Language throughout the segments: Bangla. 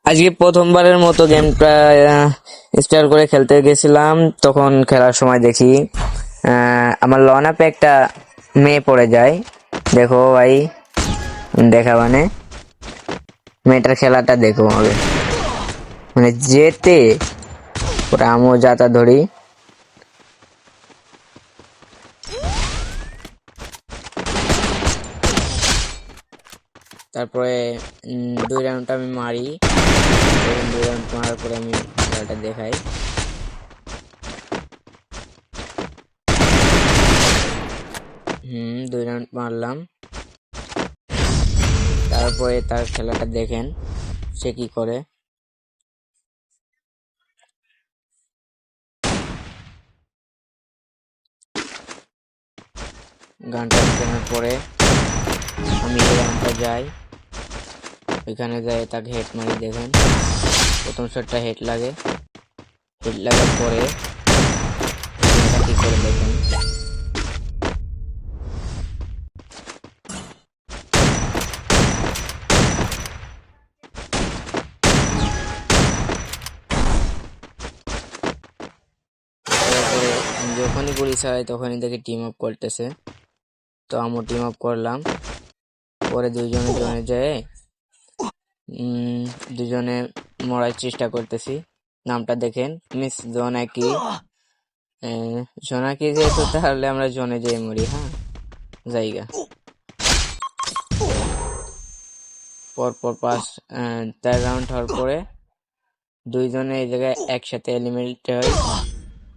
আজকে প্রথমবারের মতো গেমটা স্টার্ট করে খেলতে গেছিলাম। তখন খেলার সময় দেখি আমার লন আপে একটা মেয়ে পড়ে যায়। দেখো ভাই, দেখা মানে মেয়েটার খেলাটা দেখো হবে, মানে যেতে ওটা আমিও যাতা ধরি। তারপরে 2 রাউন্ড আমি মারি, 2 রাউন্ড মারার পরে আমি খেলাটা দেখাই। 2 রাউন্ড মারলাম। তারপরে তার খেলাটা দেখেন সে কি করে। গানটা কেনার পরে আমি এই রাউন্ডটা যাই, ওইখানে যাই তাকে হেড মারি। দেখেন প্রথম শটটা হেড লাগে, হেড লাগার পরে কি করে দেখেন। তারপরে যখনই গুলি চালাই তখনই দেখি টিম আপ করতেছে, তো আমিও টিম আপ করলাম। পরে দুজনে যায় দুজনে মরার চেষ্টা করতেছি। নামটা দেখেন, মিস জোনাকি। জোনাকি যেহেতু তাহলে আমরা জোনে যেয়ে মরি। হ্যাঁ, জায়গা পরপর 4 রাউন্ড হওয়ার পরে দুইজনে এই জায়গায় একসাথে এলিমিনেট হয়।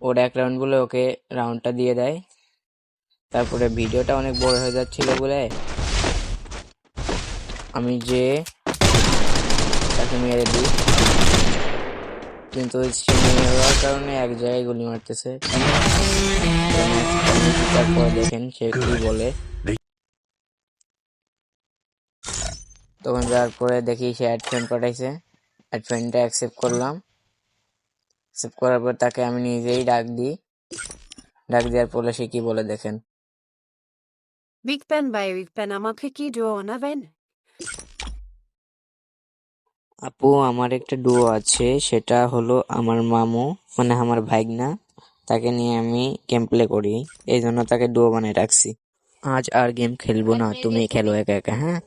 ওর 1 রাউন্ড বলে ওকে রাউন্ডটা দিয়ে দেয়। তারপরে ভিডিওটা অনেক বড় হয়ে যাচ্ছিল বলে আমি যে তাকে মেরে দিই, কিন্তু হওয়ার কারণে এক জায়গায় গুলি মারতেছে। তারপরে দেখেন সে কি বলে। তখন যাওয়ার পরে দেখি সে অ্যাড ফ্রেন্ড পাঠাইছে, অ্যাড ফ্রেন্ডটা অ্যাকসেপ্ট করলাম। অ্যাকসেপ্ট করার পর তাকে আমি নিজেই ডাক দিই। ডাক দেওয়ার পরে সে কি বলে দেখেন। Wigpen, আমাকে কি ডুও আনাবেন? আপু, আমার একটা ডুও আছে, সেটা হলো আমার মামু, মানে আমার ভাইগনা। তাকে নিয়ে আমি গেম প্লে করি, এই জন্য তাকে ডুও বানিয়ে রাখছি। আজ আর গেম খেলবো না, তুমি খেলো একা একা। হ্যাঁ।